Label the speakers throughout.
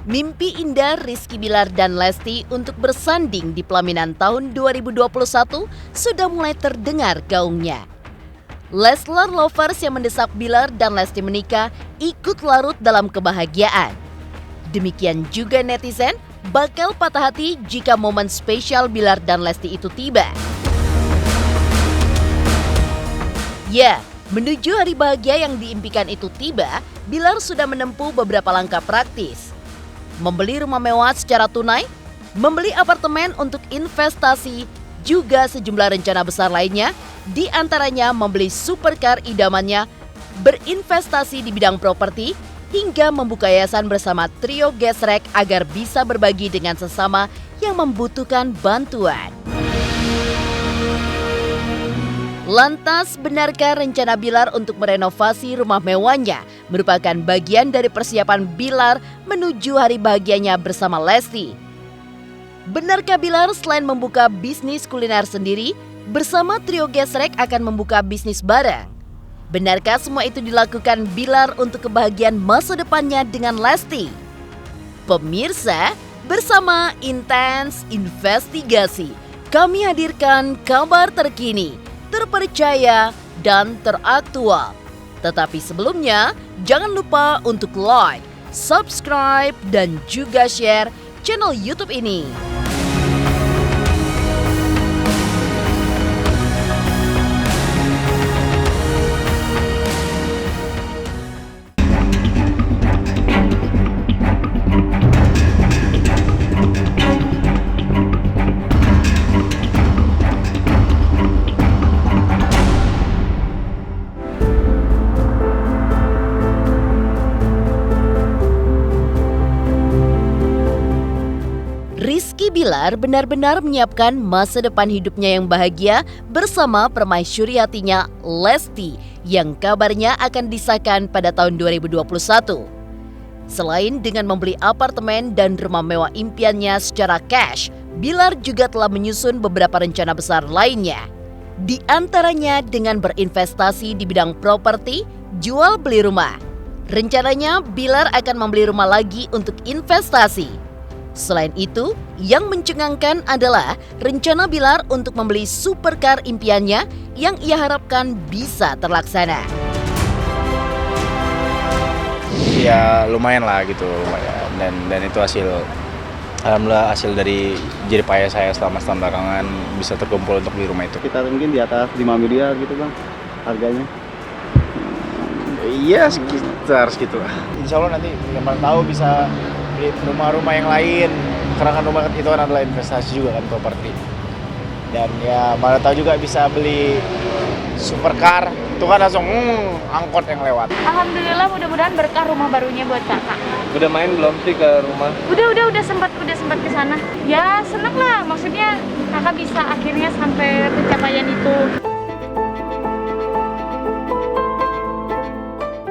Speaker 1: Mimpi indah Rizky Bilar dan Lesti untuk bersanding di pelaminan tahun 2021 sudah mulai terdengar gaungnya. Leslar lovers yang mendesak Bilar dan Lesti menikah ikut larut dalam kebahagiaan. Demikian juga netizen bakal patah hati jika momen spesial Bilar dan Lesti itu tiba. Ya, menuju hari bahagia yang diimpikan itu tiba, Bilar sudah menempuh beberapa langkah praktis. Membeli rumah mewah secara tunai, membeli apartemen untuk investasi, juga sejumlah rencana besar lainnya, di antaranya membeli supercar idamannya, berinvestasi di bidang properti, hingga membuka yayasan bersama trio gesrek agar bisa berbagi dengan sesama yang membutuhkan bantuan. Lantas, benarkah rencana Bilar untuk merenovasi rumah mewahnya merupakan bagian dari persiapan Bilar menuju hari bahagianya bersama Lesti? Benarkah Bilar selain membuka bisnis kuliner sendiri, bersama trio gesrek akan membuka bisnis bareng? Benarkah semua itu dilakukan Bilar untuk kebahagiaan masa depannya dengan Lesti? Pemirsa, bersama Intens Investigasi, kami hadirkan kabar terkini, terpercaya, dan teraktual. Tetapi sebelumnya, jangan lupa untuk like, subscribe, dan juga share channel YouTube ini. Rizky Bilar benar-benar menyiapkan masa depan hidupnya yang bahagia bersama permaisuriatinya Lesti yang kabarnya akan disahkan pada tahun 2021. Selain dengan membeli apartemen dan rumah mewah impiannya secara cash, Bilar juga telah menyusun beberapa rencana besar lainnya. Di antaranya dengan berinvestasi di bidang properti, jual beli rumah. Rencananya Bilar akan membeli rumah lagi untuk investasi. Selain itu, yang mencengangkan adalah rencana Bilar untuk membeli supercar impiannya yang ia harapkan bisa terlaksana.
Speaker 2: Ya lumayan lah gitu, lumayan. Dan itu alhamdulillah hasil dari jerih payah saya selama setahun belakangan bisa terkumpul untuk beli rumah itu.
Speaker 3: Kita mungkin di atas 5 miliar gitu bang, harganya.
Speaker 2: Iya sekitar segitu lah. Insya Allah nanti yang mana tahu bisa beli rumah-rumah yang lain, karena kan rumah itu kan adalah investasi juga kan, properti. Dan ya mana tahu juga bisa beli supercar, itu kan langsung angkot yang lewat.
Speaker 4: Alhamdulillah, mudah-mudahan berkah rumah barunya buat kakak.
Speaker 5: Udah main belum sih ke rumah?
Speaker 4: Udah sempat ke sana. Ya seneng lah, maksudnya kakak bisa akhirnya sampai pencapaian itu.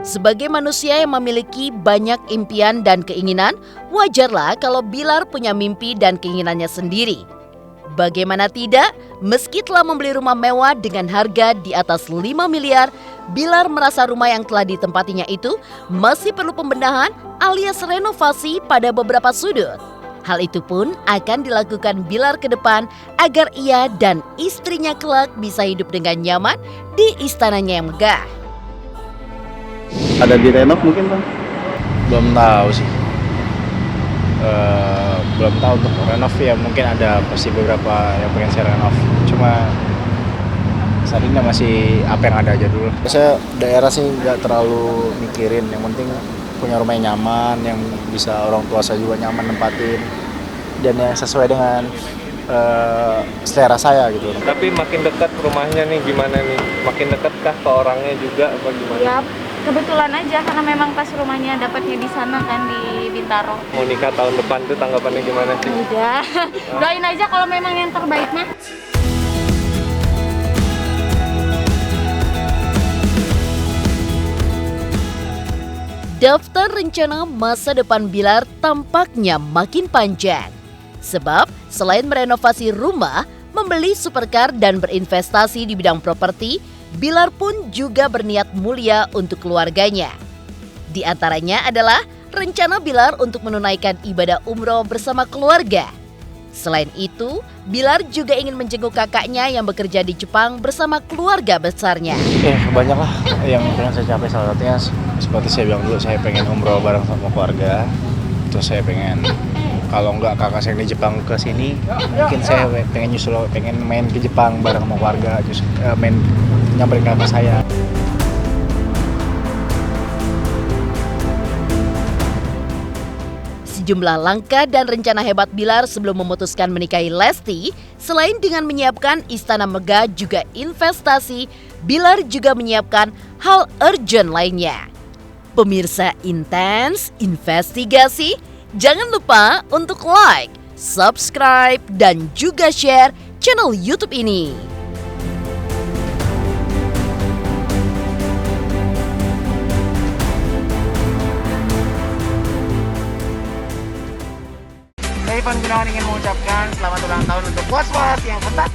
Speaker 1: Sebagai manusia yang memiliki banyak impian dan keinginan, wajarlah kalau Bilar punya mimpi dan keinginannya sendiri. Bagaimana tidak, meski telah membeli rumah mewah dengan harga di atas 5 miliar, Bilar merasa rumah yang telah ditempatinya itu masih perlu pembenahan alias renovasi pada beberapa sudut. Hal itu pun akan dilakukan Bilar ke depan agar ia dan istrinya kelak bisa hidup dengan nyaman di istananya yang megah.
Speaker 3: Ada di renov mungkin bang?
Speaker 2: Belum tahu sih. Belum tahu untuk renov ya, mungkin ada pasti beberapa yang pengen saya renov. Cuma saat ini masih apa yang ada aja dulu. Saya daerah sih nggak terlalu mikirin, yang penting punya rumah yang nyaman, yang bisa orang tua saya juga nyaman nempatin, dan yang sesuai dengan selera saya gitu.
Speaker 5: Tapi makin dekat rumahnya nih gimana nih? Makin dekatkah ke orangnya juga apa gimana?
Speaker 4: Ya kebetulan aja karena memang pas rumahnya dapatnya di sana kan, di Bintaro.
Speaker 5: Mau nikah tahun depan tuh tanggapannya gimana sih?
Speaker 4: Udah, doain aja kalau memang yang terbaik mah.
Speaker 1: Daftar rencana masa depan Bilar tampaknya makin panjang. Sebab selain merenovasi rumah, membeli supercar dan berinvestasi di bidang properti, Bilar pun juga berniat mulia untuk keluarganya. Di antaranya adalah rencana Bilar untuk menunaikan ibadah umroh bersama keluarga. Selain itu, Bilar juga ingin menjenguk kakaknya yang bekerja di Jepang bersama keluarga besarnya.
Speaker 2: Banyak lah yang pengen saya capai, salah satunya seperti saya bilang dulu, saya pengen umroh bareng sama keluarga. Terus saya pengen, kalau nggak kakak saya di Jepang ke sini, mungkin saya pengen main ke Jepang bareng sama keluarga, terus main nyamperin kakak saya.
Speaker 1: Sejumlah langkah dan rencana hebat Bilar sebelum memutuskan menikahi Lesti, selain dengan menyiapkan istana megah juga investasi, Bilar juga menyiapkan hal urgent lainnya. Pemirsa Intens Investigasi, jangan lupa untuk like, subscribe, dan juga share channel YouTube ini.
Speaker 2: Saya Ivan Gunawan ingin mengucapkan selamat ulang tahun untuk Was-Was yang ke-1.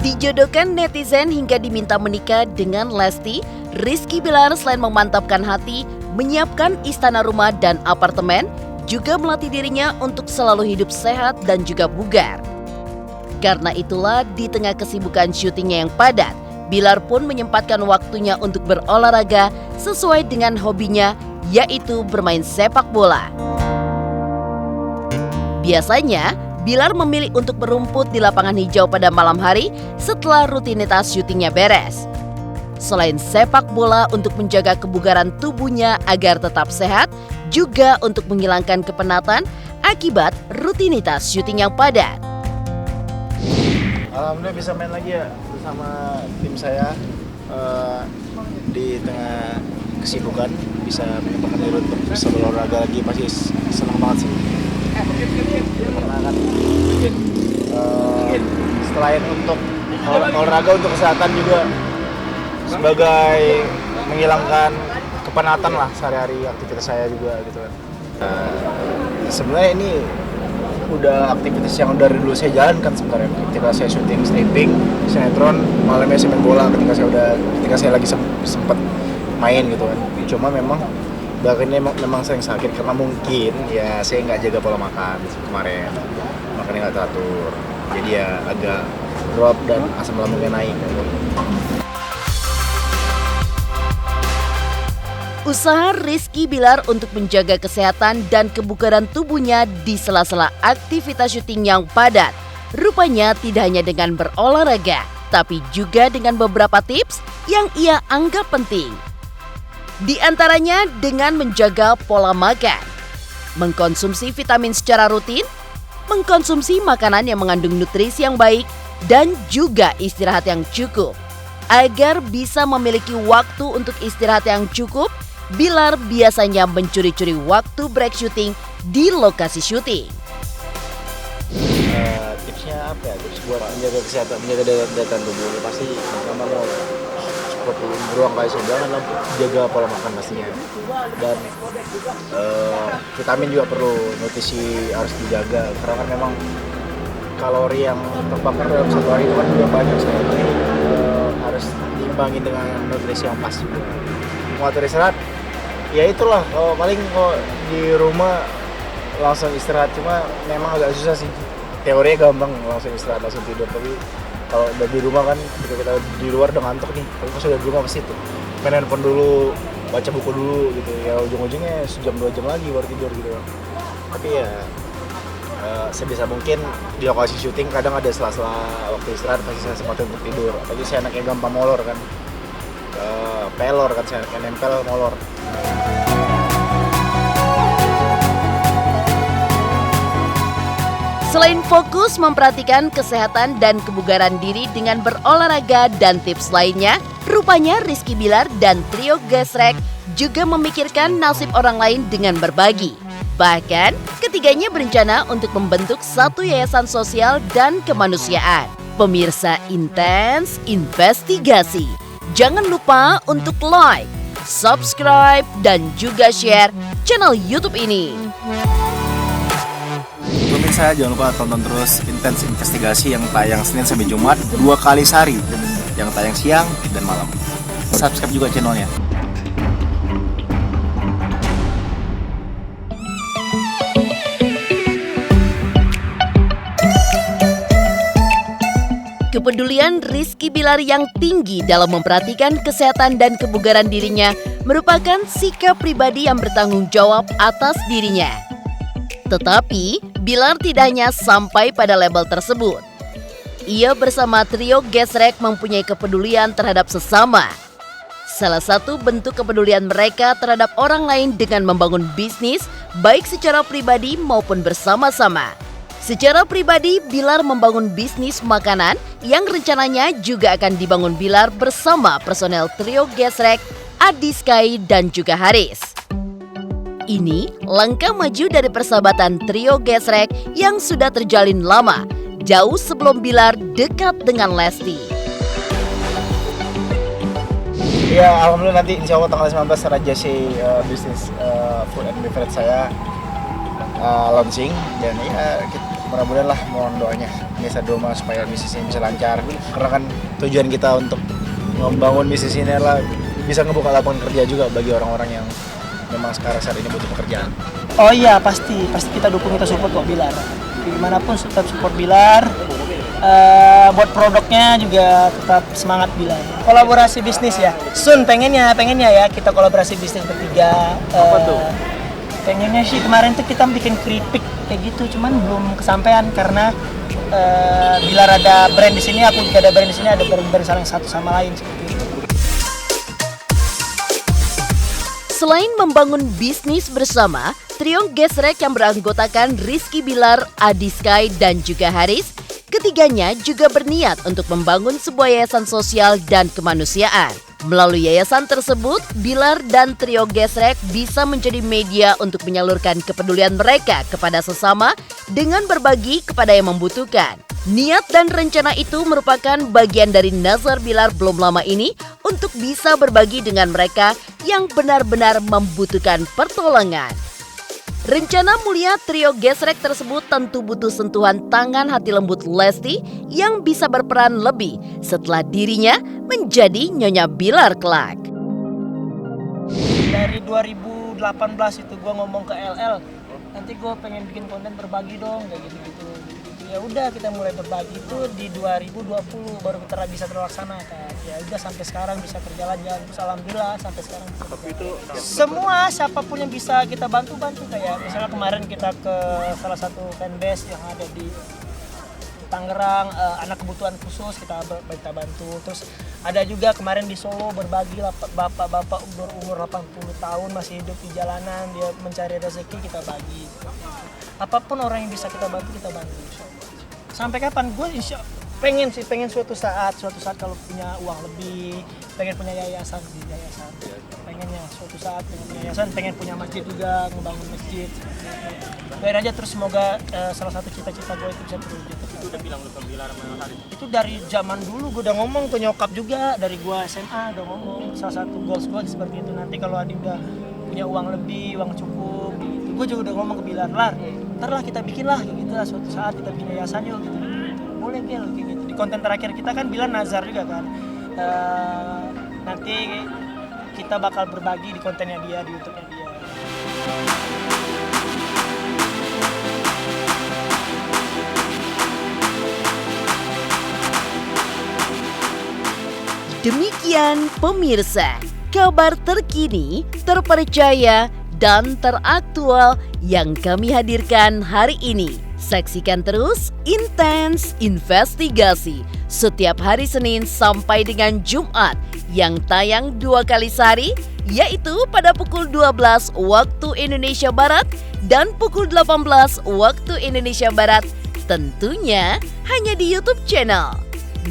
Speaker 1: Dijodohkan netizen hingga diminta menikah dengan Lesti, Rizky Bilar selain memantapkan hati, menyiapkan istana rumah dan apartemen, juga melatih dirinya untuk selalu hidup sehat dan juga bugar. Karena itulah di tengah kesibukan syutingnya yang padat, Bilar pun menyempatkan waktunya untuk berolahraga sesuai dengan hobinya, yaitu bermain sepak bola. Biasanya, Bilar memilih untuk berumput di lapangan hijau pada malam hari setelah rutinitas syutingnya beres. Selain sepak bola untuk menjaga kebugaran tubuhnya agar tetap sehat, juga untuk menghilangkan kepenatan akibat rutinitas syuting yang padat.
Speaker 2: Alhamdulillah bisa main lagi ya bersama tim saya, di tengah kesibukan bisa menyempatkan diri untuk bisa berolahraga lagi, pasti senang banget sih. Karena kan selain untuk olahraga untuk kesehatan juga sebagai menghilangkan kepenatan lah sehari-hari aktivitas saya juga gitu kan. Sebenarnya ini udah aktivitas yang dari dulu saya jalankan sebenarnya. Ketika saya syuting stripping, sinetron, malamnya saya main bola ketika saya lagi sempat main gitu kan. Cuma memang ini memang sering sakit karena mungkin ya saya nggak jaga pola makan kemarin, makannya nggak teratur, jadi ya agak drop dan asam lambungnya naik.
Speaker 1: Usaha Rizky Bilar untuk menjaga kesehatan dan kebugaran tubuhnya di sela-sela aktivitas syuting yang padat, rupanya tidak hanya dengan berolahraga, tapi juga dengan beberapa tips yang ia anggap penting. Di antaranya dengan menjaga pola makan, mengkonsumsi vitamin secara rutin, mengkonsumsi makanan yang mengandung nutrisi yang baik, dan juga istirahat yang cukup. Agar bisa memiliki waktu untuk istirahat yang cukup, Bilar biasanya mencuri-curi waktu break syuting di lokasi syuting.
Speaker 2: Tipsnya apa ya? Tips buat menjaga kesehatan, menjaga daya tahan tubuh, pasti pertama mau seperti beruang kayak saya bilang, jaga pola makan pastinya. Dan vitamin juga perlu, nutrisi harus dijaga karena kan memang kalori yang terbakar dalam satu hari itu kan juga banyak sekali. Jadi harus diimbangi dengan nutrisi yang pas juga. Mengatur istirahat, ya itulah paling di rumah langsung istirahat, cuma memang agak susah sih. Teorinya gampang langsung istirahat langsung tidur, tapi kalau udah di rumah kan ketika kita di luar udah ngantuk nih, tapi pas udah di rumah pasti tuh main handphone dulu, baca buku dulu gitu ya, ujung-ujungnya sejam 2 jam lagi baru tidur gitu. Tapi ya sebisa mungkin di lokasi syuting kadang ada sela-sela waktu istirahat pasti saya sempat untuk tidur, apalagi saya anaknya gampang molor kan, pelor kan, saya nempel molor.
Speaker 1: Selain fokus memperhatikan kesehatan dan kebugaran diri dengan berolahraga dan tips lainnya, rupanya Rizky Bilar dan trio Gesrek juga memikirkan nasib orang lain dengan berbagi. Bahkan, ketiganya berencana untuk membentuk satu yayasan sosial dan kemanusiaan. Pemirsa Intens Investigasi, jangan lupa untuk like, subscribe, dan juga share channel YouTube ini.
Speaker 2: pemirsa, jangan lupa tonton terus Intens Investigasi yang tayang Senin sampai Jumat 2 kali sehari, yang tayang siang dan malam. Subscribe juga channelnya.
Speaker 1: Kepedulian Rizky Bilar yang tinggi dalam memperhatikan kesehatan dan kebugaran dirinya merupakan sikap pribadi yang bertanggung jawab atas dirinya. Tetapi, Bilar tidak hanya sampai pada label tersebut. Ia bersama trio Gesrek mempunyai kepedulian terhadap sesama. Salah satu bentuk kepedulian mereka terhadap orang lain dengan membangun bisnis, baik secara pribadi maupun bersama-sama. Secara pribadi, Bilar membangun bisnis makanan yang rencananya juga akan dibangun Bilar bersama personel trio Gesrek, Adi Sky, dan juga Haris. Ini langkah maju dari persahabatan trio Gesrek yang sudah terjalin lama, jauh sebelum Bilar dekat dengan Lesti.
Speaker 2: Ya, alhamdulillah nanti insya Allah tanggal 19 Raja si bisnis food and beverage saya launching, dan ya mudah-mudahan lah, mohon doanya bisa Doma supaya bisnis ini bisa lancar, karena kan tujuan kita untuk membangun bisnis ini adalah bisa ngebuka lapangan kerja juga bagi orang-orang yang memang sekarang saat ini butuh pekerjaan.
Speaker 6: Oh iya, pasti kita dukung, kita support kok Bilar. Dimanapun tetap support Bilar. Buat produknya juga tetap semangat Bilar. Kolaborasi bisnis ya. Pengennya ya kita kolaborasi bisnis bertiga.
Speaker 2: Apa tuh?
Speaker 6: Pengennya sih kemarin tuh kita bikin keripik kayak gitu, cuman belum kesampaian karena Bilar ada brand di sini, aku juga ada brand di sini, ada brand saling satu sama lain seperti itu.
Speaker 1: Selain membangun bisnis bersama, trio Gesrek yang beranggotakan Rizky Bilar, Adi Sky, dan juga Haris, ketiganya juga berniat untuk membangun sebuah yayasan sosial dan kemanusiaan. Melalui yayasan tersebut, Bilar dan trio Gesrek bisa menjadi media untuk menyalurkan kepedulian mereka kepada sesama dengan berbagi kepada yang membutuhkan. Niat dan rencana itu merupakan bagian dari nazar Bilar belum lama ini untuk bisa berbagi dengan mereka yang benar-benar membutuhkan pertolongan. Rencana mulia trio Gesrek tersebut tentu butuh sentuhan tangan hati lembut Lesti yang bisa berperan lebih setelah dirinya menjadi Nyonya Bilar kelak.
Speaker 6: Dari 2018 itu gue ngomong ke LL, nanti gue pengen bikin konten berbagi dong, kayak gitu-gitu. Ya udah, kita mulai berbagi itu di 2020 baru kita bisa terlaksana kan. Ya udah, sampai sekarang bisa berjalan terus, alhamdulillah sampai sekarang. Tapi itu semua siapapun yang bisa kita bantu kayak misalnya kemarin kita ke salah satu fanbase yang ada di Tangerang, anak kebutuhan khusus kita bantu. Terus ada juga kemarin di Solo berbagi bapak-bapak berumur 80 tahun masih hidup di jalanan, dia mencari rezeki, kita bagi. Apapun orang yang bisa kita bantu, kita bantu. Sampai kapan gue pengen suatu saat kalau punya uang lebih, pengen punya yayasan. Pengennya suatu saat pengen punya yayasan, pengen punya masjid juga, ngebangun masjid. Doain aja terus, semoga salah satu cita-cita gue itu bisa terwujud. Itu udah bilang lu ke Bilar sama Haris? Itu dari zaman dulu gue udah ngomong ke nyokap juga, dari gue SMA udah ngomong. Salah satu goals gue seperti itu, nanti kalau Adi udah punya uang lebih, uang cukup gitu. Gue juga udah ngomong ke Bilar, ntar lah kita bikin lah kayak gitu lah, suatu saat kita bikin yayasan yuk gitu. Boleh Bil, kayak gitu. Di konten terakhir kita kan Bilar nazar juga kan, nanti kita bakal berbagi di kontennya dia, di YouTube-nya dia.
Speaker 1: Demikian pemirsa, kabar terkini, terpercaya, dan teraktual yang kami hadirkan hari ini. Saksikan terus Intens Investigasi setiap hari Senin sampai dengan Jumat yang tayang 2 kali sehari, yaitu pada pukul 12 waktu Indonesia Barat dan pukul 18 waktu Indonesia Barat, tentunya hanya di YouTube channel.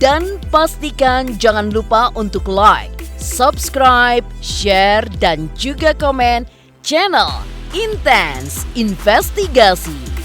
Speaker 1: Dan pastikan jangan lupa untuk like, subscribe, share, dan juga komen channel Intens Investigasi.